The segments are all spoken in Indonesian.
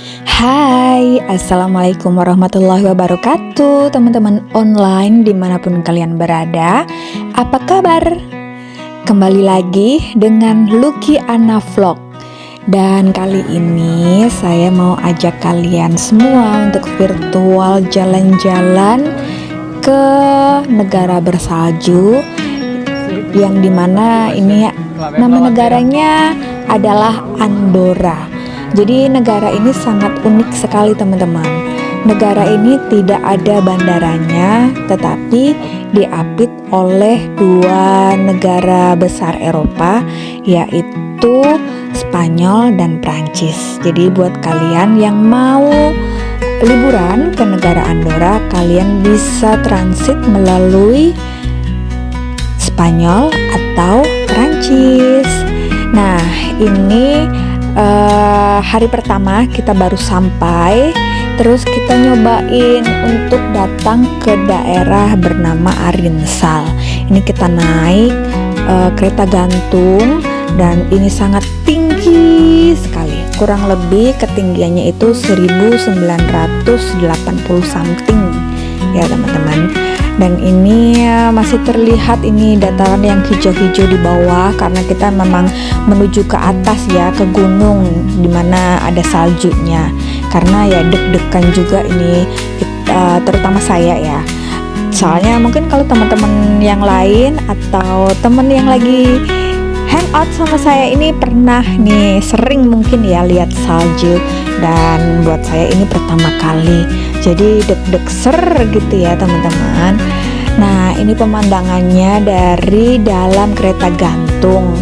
Hai, Assalamualaikum warahmatullahi wabarakatuh. Teman-teman online dimanapun kalian berada, apa kabar? Kembali lagi dengan Lucky Anna Vlog. Dan kali ini saya mau ajak kalian semua untuk virtual jalan-jalan ke negara bersalju, yang dimana ini nama negaranya adalah Andorra. Jadi negara ini sangat unik sekali teman-teman. Negara ini tidak ada bandaranya, tetapi diapit oleh dua negara besar Eropa, yaitu Spanyol dan Prancis. Jadi buat kalian yang mau liburan ke negara Andorra, kalian bisa transit melalui Spanyol atau Prancis. Nah, ini hari pertama kita baru sampai, terus kita nyobain untuk datang ke daerah bernama Arinsal. Ini kita naik kereta gantung dan ini sangat tinggi sekali, kurang lebih ketinggiannya itu 1980 something ya teman-teman. Dan ini masih terlihat ini dataran yang hijau-hijau di bawah, karena kita memang menuju ke atas ya, ke gunung dimana ada saljunya. Karena ya deg-degan juga ini terutama saya ya. Soalnya mungkin kalau teman-teman yang lain atau teman yang lagi hangout sama saya ini pernah nih, sering mungkin ya lihat salju, dan buat saya ini pertama kali, jadi deg-deg ser gitu ya teman-teman. Nah, ini pemandangannya dari dalam kereta gantung.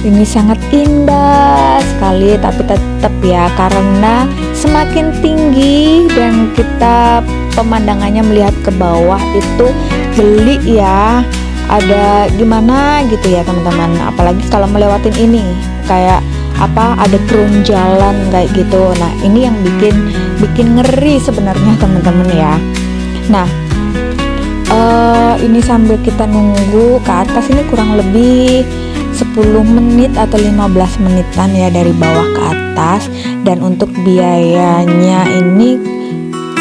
Ini sangat indah sekali, tapi tetap ya, karena semakin tinggi dan kita pemandangannya melihat ke bawah itu geli ya, ada gimana gitu ya teman-teman. Apalagi kalau melewatin ini kayak ada drone jalan kayak gitu. Nah, ini yang bikin ngeri sebenarnya teman-teman ya. Nah, ini sambil kita nunggu ke atas ini kurang lebih 10 menit atau 15 menitan ya dari bawah ke atas. Dan untuk biayanya ini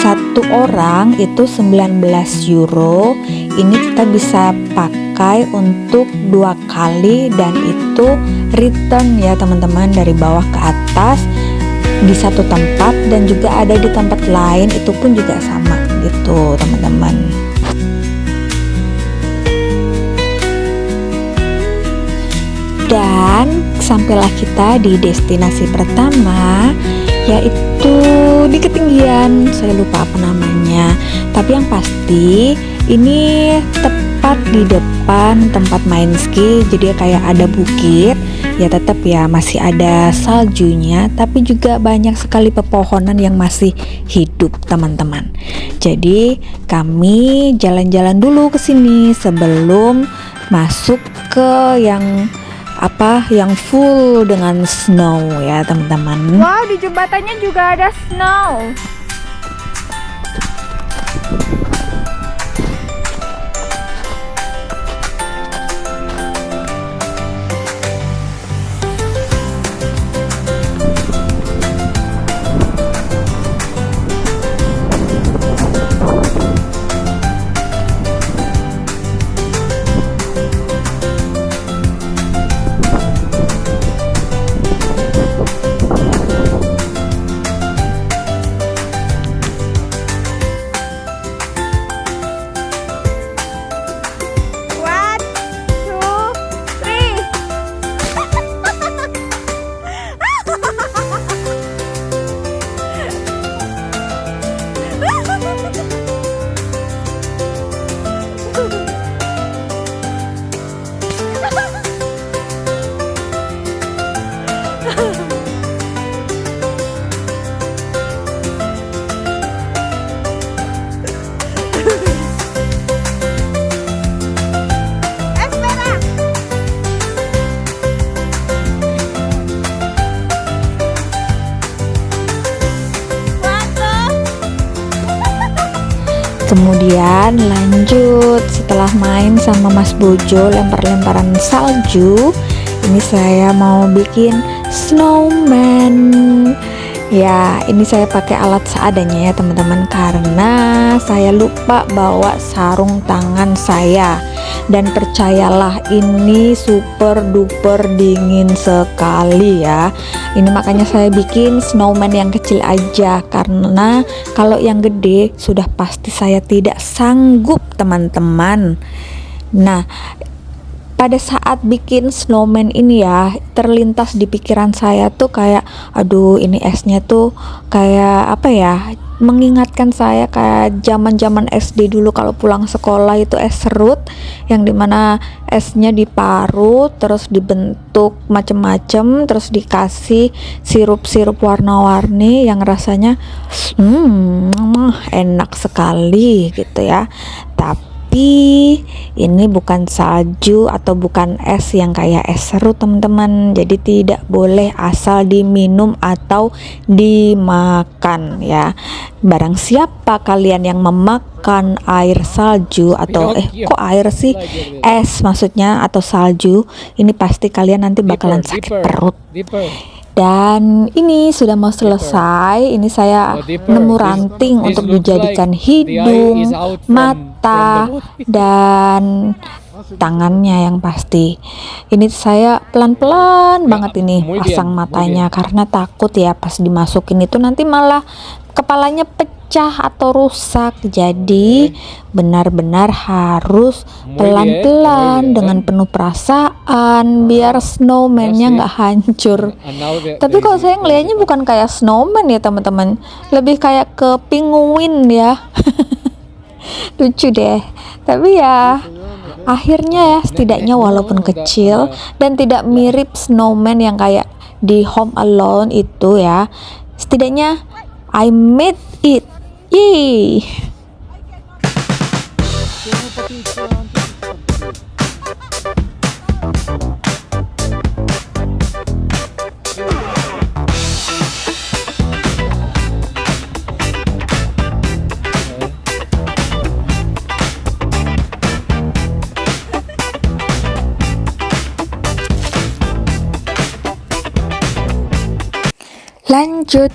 satu orang itu 19 euro. Ini kita bisa pakai untuk 2 kali, dan itu return ya teman-teman, dari bawah ke atas di satu tempat, dan juga ada di tempat lain itu pun juga sama gitu teman-teman. Dan sampailah kita di destinasi pertama, yaitu di ketinggian, saya lupa apa namanya, tapi yang pasti ini tepat di depan tempat main ski. Jadi kayak ada bukit ya, tetap ya masih ada saljunya, tapi juga banyak sekali pepohonan yang masih hidup teman-teman. Jadi kami jalan-jalan dulu ke sini sebelum masuk ke yang full dengan snow ya teman-teman. Wow, di jembatannya juga ada snow. Kemudian lanjut setelah main sama Mas Bojo lempar-lemparan salju, ini saya mau bikin snowman. Ya, ini saya pakai alat seadanya ya teman-teman, karena saya lupa bawa sarung tangan saya. Dan percayalah, ini super duper dingin sekali ya. Ini makanya saya bikin snowman yang kecil aja, karena kalau yang gede sudah pasti saya tidak sanggup teman-teman. Nah, pada saat bikin snowman ini ya, terlintas di pikiran saya tuh kayak, aduh ini esnya tuh kayak apa ya, mengingatkan saya kayak zaman-zaman SD dulu kalau pulang sekolah itu es serut, yang dimana esnya diparut terus dibentuk macem-macem, terus dikasih sirup-sirup warna-warni yang rasanya enak sekali gitu ya. Tapi ini bukan salju atau bukan es yang kayak es serut teman-teman, jadi tidak boleh asal diminum atau dimakan ya. Barang siapa kalian yang memakan air salju atau kok air sih, es maksudnya, atau salju, ini pasti kalian nanti bakalan sakit perut. Dan ini sudah mau selesai. Ini saya nemu ranting untuk dijadikan hidung, mata, dan tangannya yang pasti. Ini saya pelan-pelan banget ini pasang matanya, karena takut ya pas dimasukin itu nanti malah kepalanya pecah atau rusak. Jadi benar-benar harus pelan-pelan dengan penuh perasaan biar snowman-nya nggak hancur. Tapi kalau saya ngelihatnya bukan kayak snowman ya teman-teman, lebih kayak ke penguin ya. Lucu deh. Tapi ya akhirnya ya setidaknya walaupun kecil dan tidak mirip snowman yang kayak di Home Alone itu ya, setidaknya I made it. Yay! Lanjut,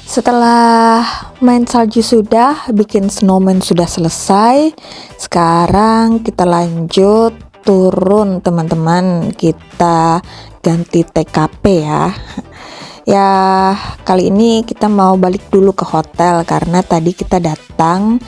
setelah main salju sudah, bikin snowman sudah selesai, sekarang kita lanjut turun teman-teman, kita ganti TKP ya. Ya, kali ini kita mau balik dulu ke hotel karena tadi kita datang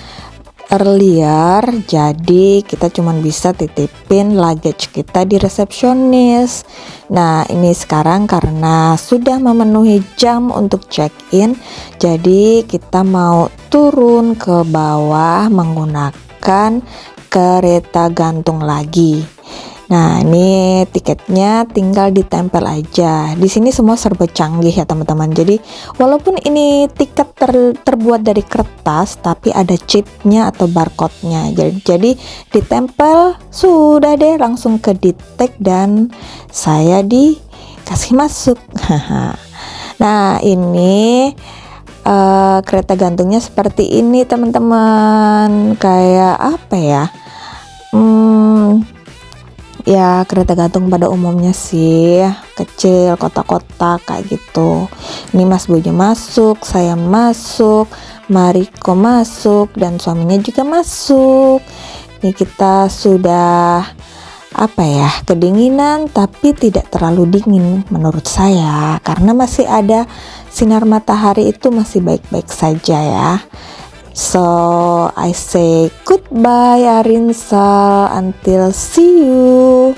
earlier, jadi kita cuman bisa titipin luggage kita di resepsionis. Nah, ini sekarang karena sudah memenuhi jam untuk check-in, jadi kita mau turun ke bawah menggunakan kereta gantung lagi. Nah, ini tiketnya tinggal ditempel aja. Di sini semua serba canggih ya teman-teman. Jadi walaupun ini tiket terbuat dari kertas, tapi ada chipnya atau barcode-nya. Jadi ditempel, sudah deh langsung ke detect dan saya dikasih masuk. Nah, ini kereta gantungnya seperti ini teman-teman. Kayak apa ya? Ya kereta gantung pada umumnya sih, kecil, kotak-kotak kayak gitu. Ini Mas Bojo masuk, saya masuk, Mariko masuk, dan suaminya juga masuk. Ini kita sudah apa ya, kedinginan tapi tidak terlalu dingin menurut saya, karena masih ada sinar matahari, itu masih baik-baik saja ya. So I say goodbye Arinsal, until see you.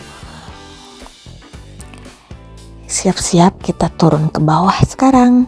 Siap-siap kita turun ke bawah sekarang.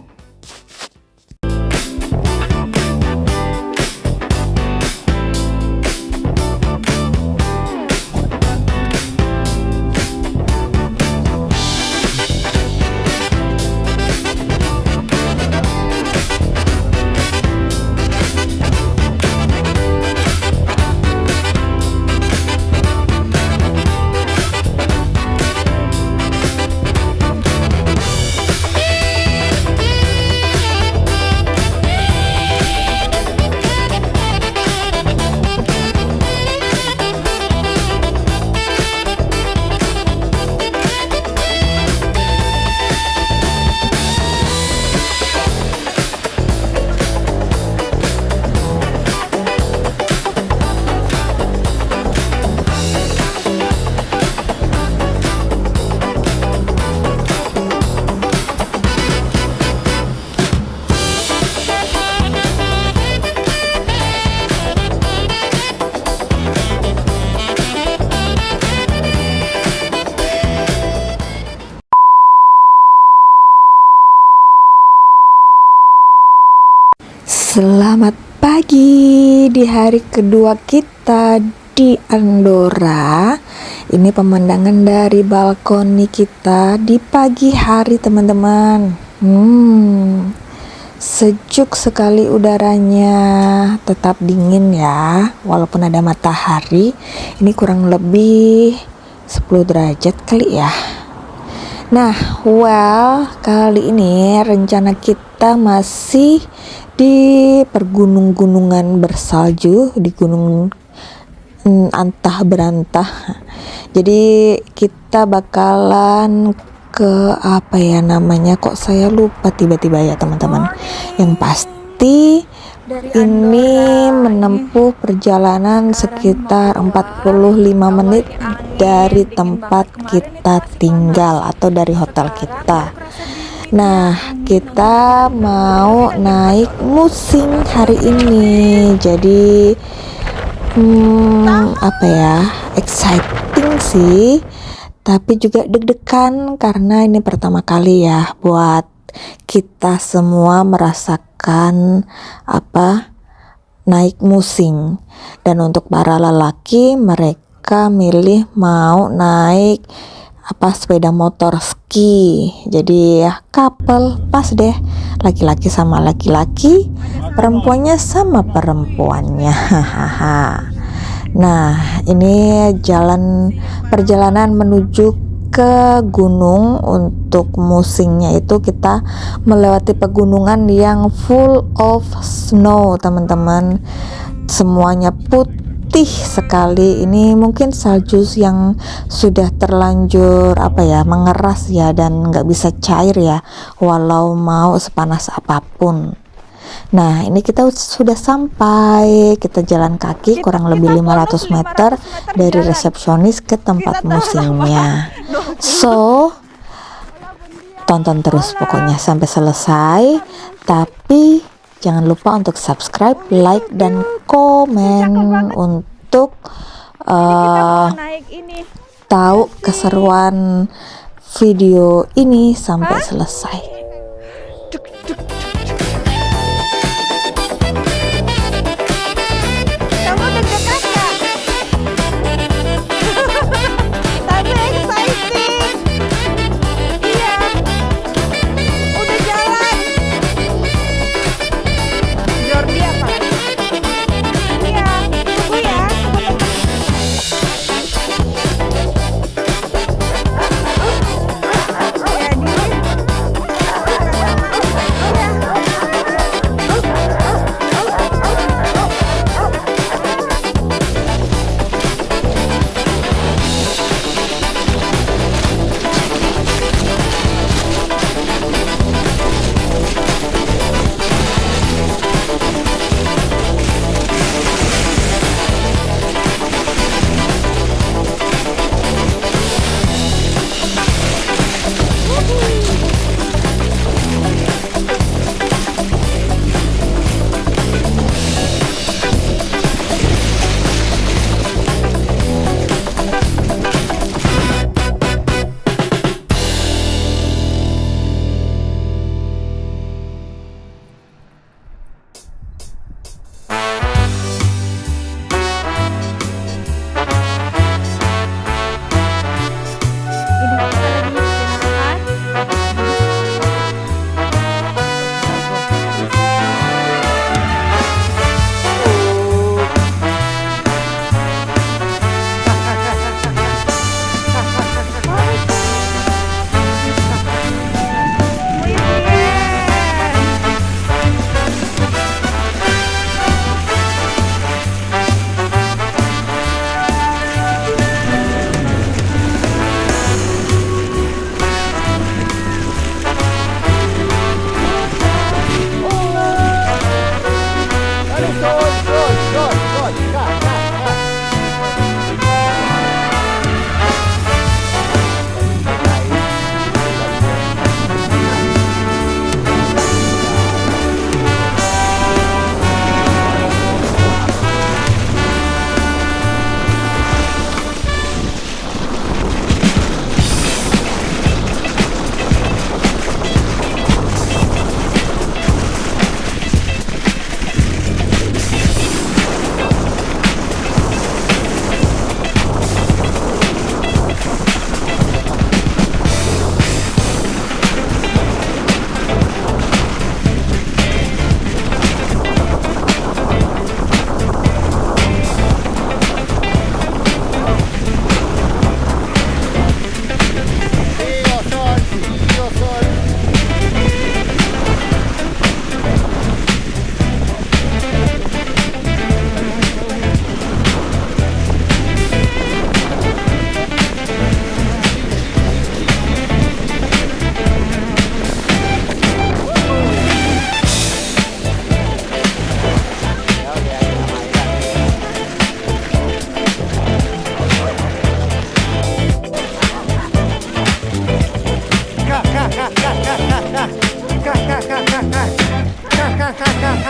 Selamat pagi di hari kedua kita di Andorra. Ini pemandangan dari balkoni kita di pagi hari, teman-teman. Sejuk sekali udaranya, tetap dingin ya, walaupun ada matahari. Ini kurang lebih 10 derajat kali ya. Nah, kali ini rencana kita masih di pergunung-gunungan bersalju, di gunung antah berantah. Jadi kita bakalan ke apa ya namanya, kok saya lupa tiba-tiba ya teman-teman. Yang pasti ini menempuh perjalanan sekitar 45 menit dari tempat kita tinggal atau dari hotel kita. Nah, kita mau naik Musim hari ini. Jadi exciting sih, tapi juga deg-degan karena ini pertama kali ya buat kita semua merasakan naik Musim. Dan untuk para lelaki, mereka milih mau naik sepeda motor ski. Jadi ya couple, pas deh, laki-laki sama laki-laki, perempuannya sama perempuannya. Nah, ini perjalanan menuju ke gunung. Untuk musimnya itu kita melewati pegunungan yang full of snow, teman-teman. Semuanya putih sekali. Ini mungkin salju yang sudah terlanjur mengeras ya, dan nggak bisa cair ya, walau mau sepanas apapun. Nah, ini kita sudah sampai. Kita jalan kaki kurang lebih 500 meter dari resepsionis ke tempat musimnya. So, tonton terus pokoknya sampai selesai. Tapi jangan lupa untuk subscribe, like, dan komen untuk tahu keseruan video ini sampai selesai. Kamu deg-degan nggak? Tapi exciting. Iya. Udah jalan. Jordi apa lagi? Iya. Tunggu ya. Ini kita lagi istirahat di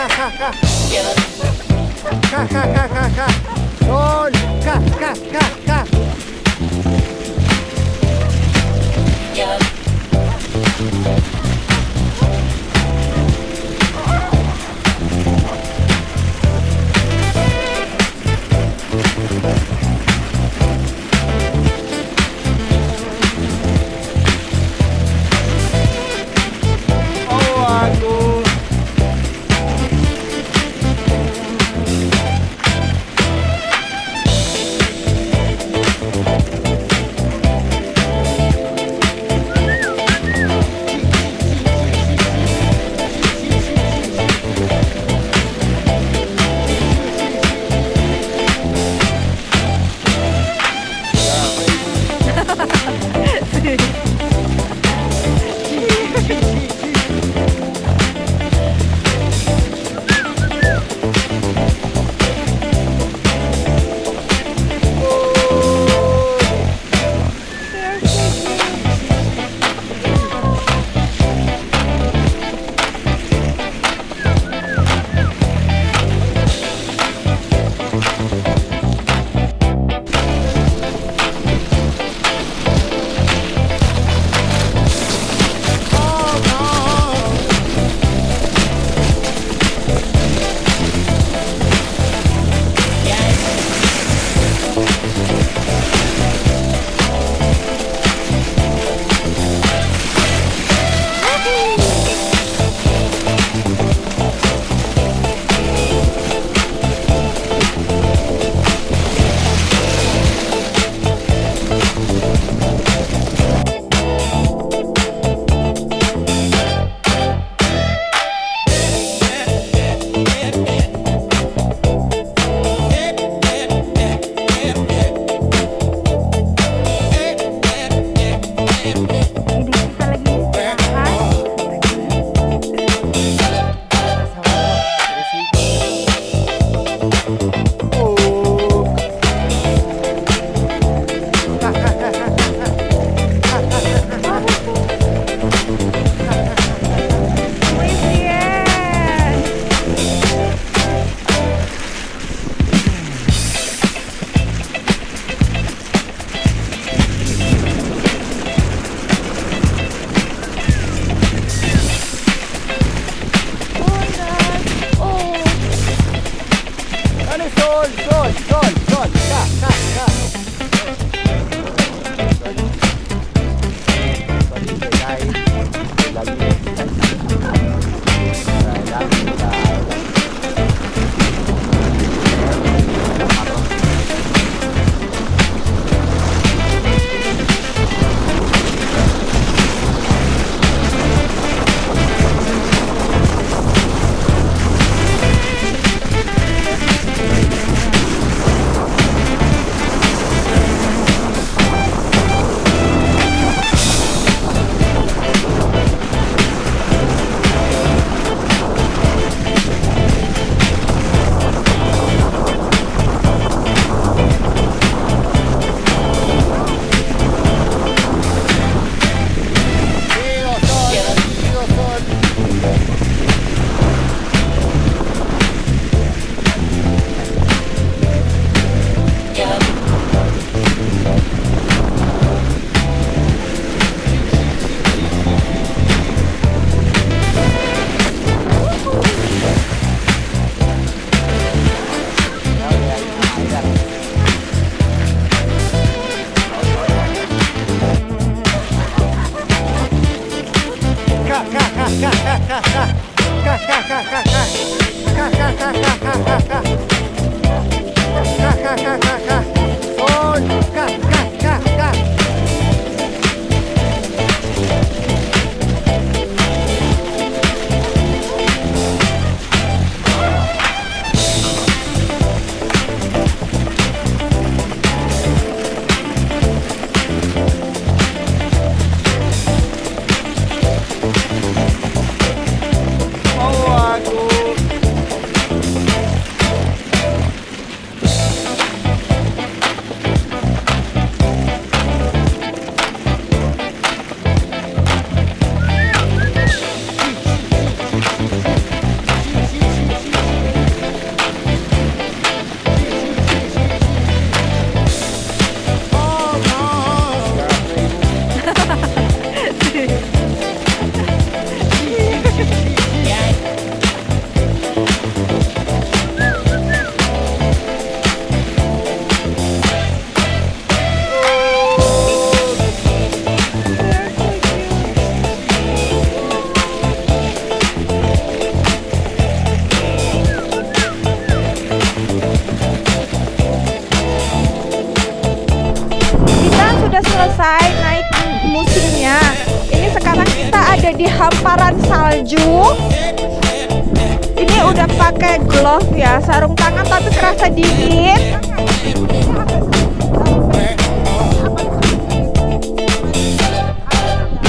Sol, ka. Oh, aku. Kita sudah selesai naik musimnya. Ini sekarang kita ada di hamparan salju. Ini udah pakai glove ya, sarung tangan tapi kerasa dingin.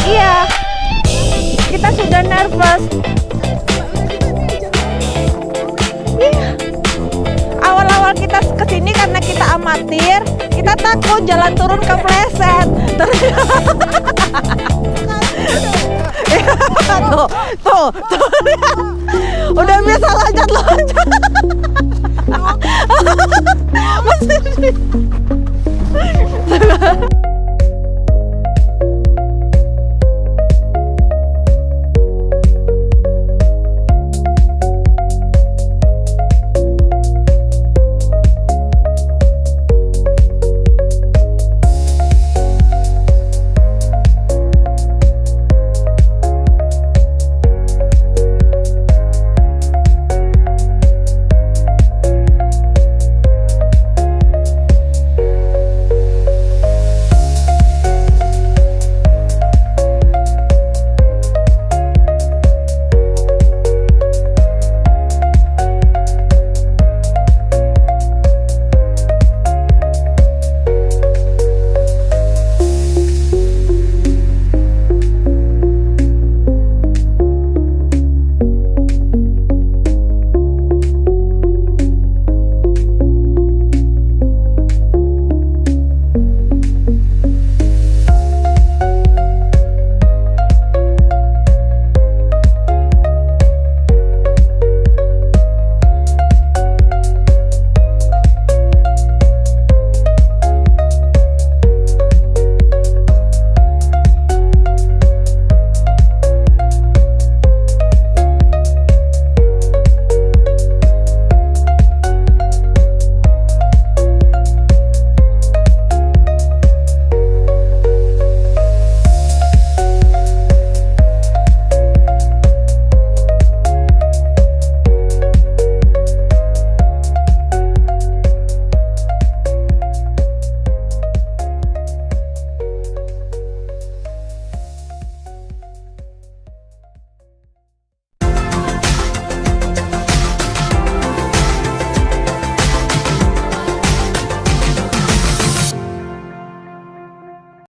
Iya, kita sudah nervous. Iya. Awal-awal kita kesini karena kita amatir, kita takut jalan turun kepleset. Tuh, udah bisa loncat-loncat.